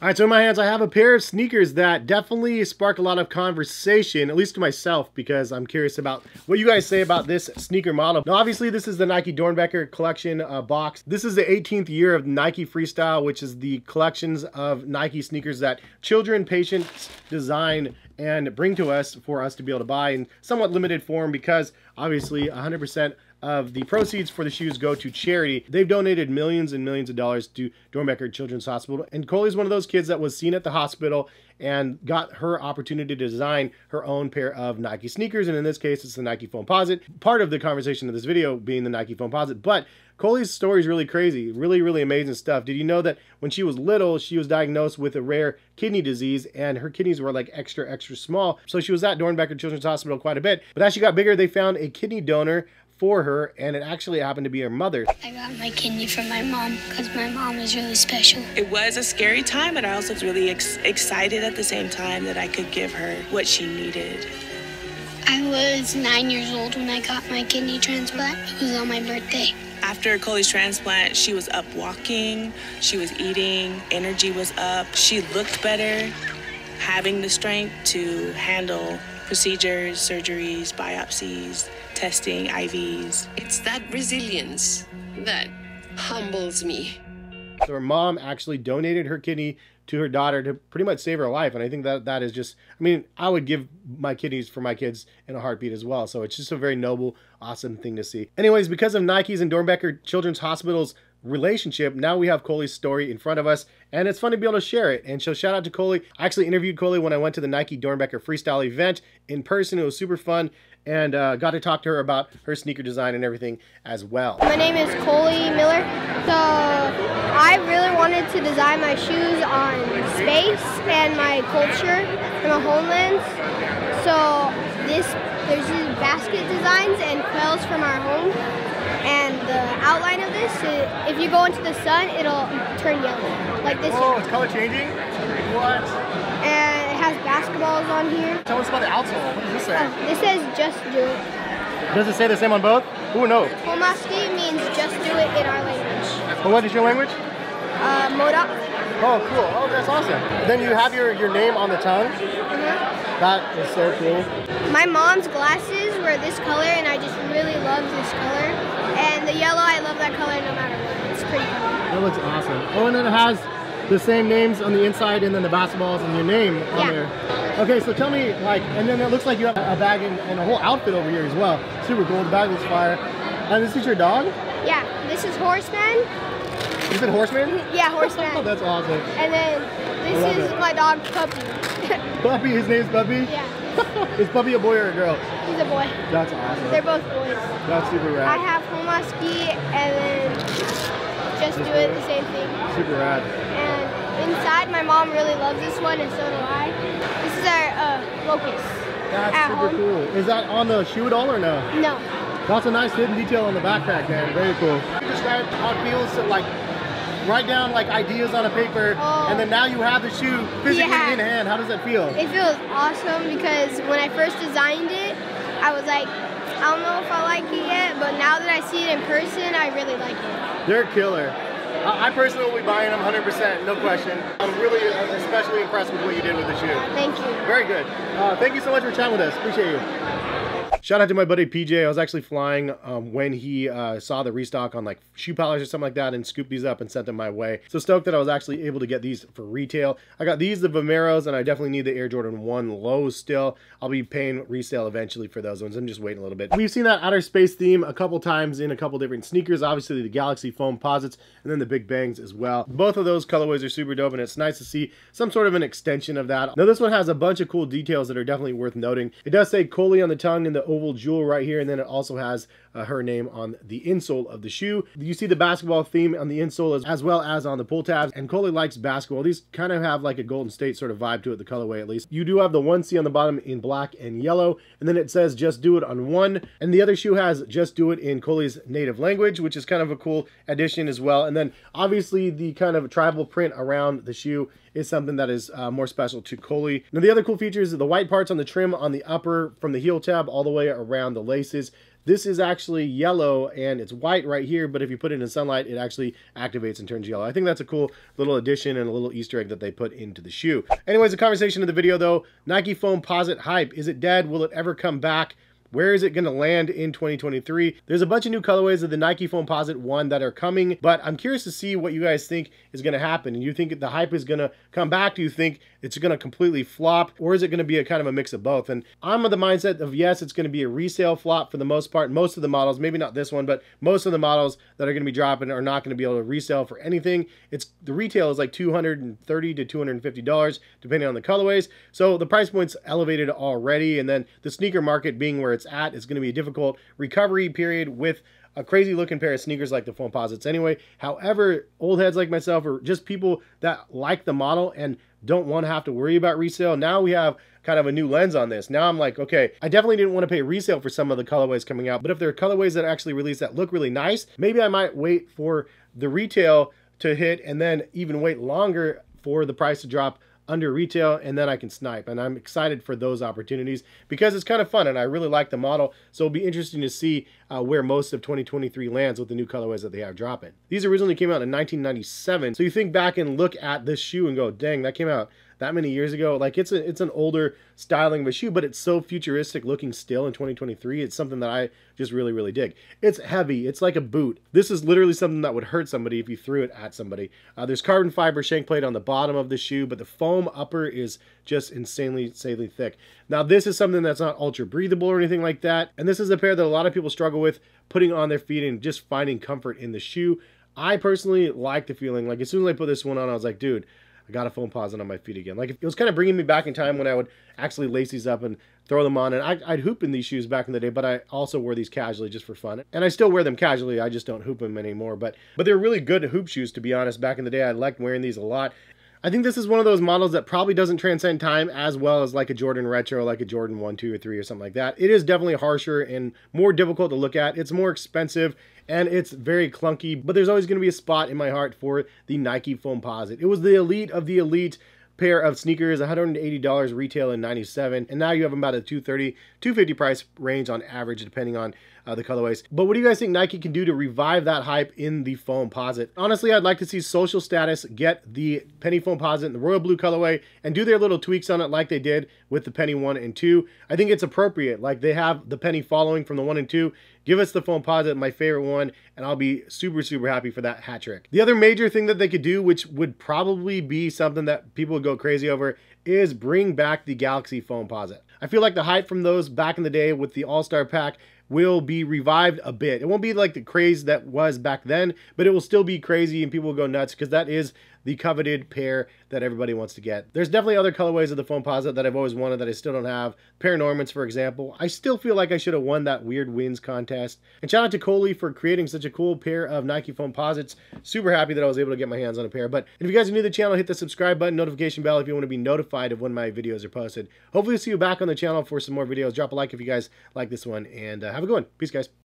All right, so in my hands, I have a pair of sneakers that definitely spark a lot of conversation, at least to myself, because I'm curious about what you guys say about this sneaker model. Now, obviously, this is the Nike Dornbecker collection box. This is the 18th year of Nike Freestyle, which is the collections of Nike sneakers that children, patients design and bring to us for us to be able to buy in somewhat limited form, because obviously 100% of the proceeds for the shoes go to charity. They've donated millions and millions of dollars to Dornbecker Children's Hospital. And Coley's one of those kids that was seen at the hospital and got her opportunity to design her own pair of Nike sneakers. And in this case, it's the Nike Foamposite. Part of the conversation of this video being the Nike Foamposite. But Coley's story is really crazy, really amazing stuff. Did you know that when she was little, she was diagnosed with a rare kidney disease and her kidneys were like extra small? So she was at Dornbecker Children's Hospital quite a bit. But as she got bigger, they found a kidney donor for her, and it actually happened to be her mother. I got my kidney from my mom because my mom is really special. It was a scary time, but I also was really excited at the same time that I could give her what she needed. I was 9 years old when I got my kidney transplant. It was on my birthday. After Coley's transplant, she was up walking, she was eating, energy was up, she looked better, having the strength to handle procedures, surgeries, biopsies, testing, IVs. It's that resilience that humbles me. So her mom actually donated her kidney to her daughter to pretty much save her life. And I think that is just, I mean, I would give my kidneys for my kids in a heartbeat as well. So it's just a very noble, awesome thing to see. Anyways, because of Nike's and Dornbecker Children's Hospital's relationship, now we have Coley's story in front of us, and it's fun to be able to share it. And so shout out to Coley. I actually interviewed Coley when I went to the Nike Dornbecker Freestyle event in person. It was super fun, and got to talk to her about her sneaker design and everything as well. My name is Coley Miller. So I really wanted to design my shoes on space and my culture and my homelands. So there's these basket designs and quails from our home. And the outline of this, if you go into the sun, it'll turn yellow, like this. Oh, it's color changing? What? And it has basketballs on here. Tell us about the outsole. What does this say? This says just do it. Does it say the same on both? Who knows? Foamposite means just do it in our language. Well, what is your language? Moda. Oh, cool. Oh, that's awesome. Then you have your name on the tongue? That is so cool. My mom's glasses were this color, and I just really love this color. And the yellow, I love that color no matter what. It's pretty cool. That looks awesome. Oh, and then it has the same names on the inside, and then the basketballs and your name on there. Okay, so tell me, like, and then it looks like you have a bag and a whole outfit over here as well. Super cool. The bag looks fire. And this is your dog? Yeah, this is Horseman. You said Horseman? Yeah, Horseman. Oh, that's awesome. And then this is my dog, Puppy. Puppy, his name's Puppy? Yeah. Is Puppy a boy or a girl? He's a boy. That's awesome. They're both boys. That's super rad. I have Foamposite and then just do it the same thing. Super rad. And inside, my mom really loves this one, and so do I. This is our locust. That's super cool. Is that on the shoe at all or no? No. That's a nice hidden detail on the backpack, man. Very cool. Can you describe how it feels to like write down like ideas on a paper, and then now you have the shoe physically in hand? How does that feel? It feels awesome because when I first designed it, I was like, I don't know if I like it yet, but now that I see it in person, I really like it. They're killer. I personally will be buying them 100%, no question. I'm really especially impressed with what you did with the shoe. Thank you. Very good. Thank you so much for chatting with us. Appreciate you. Shout out to my buddy PJ. I was actually flying when he saw the restock on like shoe polish or something like that and scooped these up and sent them my way. So stoked that I was actually able to get these for retail. I got these, the Vomeros, and I definitely need the Air Jordan 1 lows still. I'll be paying resale eventually for those ones. I'm just waiting a little bit. We've seen that outer space theme a couple times in a couple different sneakers. Obviously the Galaxy Foamposites and then the Big Bangs as well. Both of those colorways are super dope, and it's nice to see some sort of an extension of that. Now this one has a bunch of cool details that are definitely worth noting. It does say Coley on the tongue and the oval jewel right here, and then it also has her name on the insole of the shoe. You see the basketball theme on the insole as well as on the pull tabs, and Coley likes basketball. These kind of have like a Golden State sort of vibe to it, the colorway at least. You do have the 1C on the bottom in black and yellow, and then it says just do it on one, and the other shoe has just do it in Coley's native language, which is kind of a cool addition as well. And then obviously the kind of tribal print around the shoe is something that is more special to Coley. Now the other cool features are the white parts on the trim on the upper from the heel tab all the way around the laces. This is actually yellow and it's white right here, but if you put it in sunlight, it actually activates and turns yellow. I think that's a cool little addition and a little Easter egg that they put into the shoe. Anyways, the conversation of the video though, Nike Foamposite hype. Is it dead? Will it ever come back? Where is it going to land in 2023? There's a bunch of new colorways of the Nike Foamposite 1 that are coming, but I'm curious to see what you guys think is going to happen. And you think the hype is going to come back? Do you think it's going to completely flop? Or is it going to be a kind of a mix of both? And I'm of the mindset of yes, it's going to be a resale flop for the most part. Most of the models, maybe not this one, but most of the models that are going to be dropping are not going to be able to resell for anything. The retail is like $230 to $250 depending on the colorways. So the price point's elevated already. And then the sneaker market being where it's at, it's going to be a difficult recovery period with a crazy looking pair of sneakers like the Foamposites anyway. However, old heads like myself or just people that like the model and don't want to have to worry about resale, now we have kind of a new lens on this. Now I'm like, okay, I definitely didn't want to pay resale for some of the colorways coming out, but if there are colorways that actually release that look really nice, maybe I might wait for the retail to hit and then even wait longer for the price to drop under retail, and then I can snipe. And I'm excited for those opportunities because it's kind of fun and I really like the model. So it'll be interesting to see where most of 2023 lands with the new colorways that they have dropping. These originally came out in 1997. So you think back and look at this shoe and go, dang, that came out that many years ago. Like it's an older styling of a shoe, but it's so futuristic looking still in 2023. It's something that I just really, really dig. It's heavy. It's like a boot. This is literally something that would hurt somebody if you threw it at somebody. There's carbon fiber shank plate on the bottom of the shoe, but the foam upper is just insanely thick. Now this is something that's not ultra breathable or anything like that. And this is a pair that a lot of people struggle with putting on their feet and just finding comfort in the shoe. I personally like the feeling. Like as soon as I put this one on, I was like, dude, I got a Foamposite on my feet again. Like it was kind of bringing me back in time when I would actually lace these up and throw them on. And I'd hoop in these shoes back in the day, but I also wore these casually just for fun. And I still wear them casually. I just don't hoop them anymore. But they're really good hoop shoes, to be honest. Back in the day, I liked wearing these a lot. I think this is one of those models that probably doesn't transcend time as well as like a Jordan Retro, like a Jordan 1, 2, or 3 or something like that. It is definitely harsher and more difficult to look at. It's more expensive and it's very clunky, but there's always going to be a spot in my heart for the Nike Foamposite. It was the elite of the elite pair of sneakers, $180 retail in 97, and now you have about a $230, $250 price range on average depending on the colorways. But what do you guys think Nike can do to revive that hype in the Foamposite? Honestly, I'd like to see Social Status get the Penny Foamposite in the royal blue colorway and do their little tweaks on it like they did with the Penny 1 and 2. I think it's appropriate. Like they have the Penny following from the 1 and 2. Give us the Foamposite, my favorite one, and I'll be super happy for that hat trick. The other major thing that they could do, which would probably be something that people would go crazy over, is bring back the Galaxy Foamposite. I feel like the hype from those back in the day with the All-Star Pack will be revived a bit. It won't be like the craze that was back then, but it will still be crazy and people will go nuts because that is the coveted pair that everybody wants to get. There's definitely other colorways of the Foamposite that I've always wanted that I still don't have. Paranormans, for example. I still feel like I should have won that Weird Wins contest. And shout out to Coley for creating such a cool pair of Nike Foamposites. Super happy that I was able to get my hands on a pair. But if you guys are new to the channel, hit the subscribe button, notification bell if you want to be notified of when my videos are posted. Hopefully see you back on the channel for some more videos. Drop a like if you guys like this one, and have a good one. Peace, guys.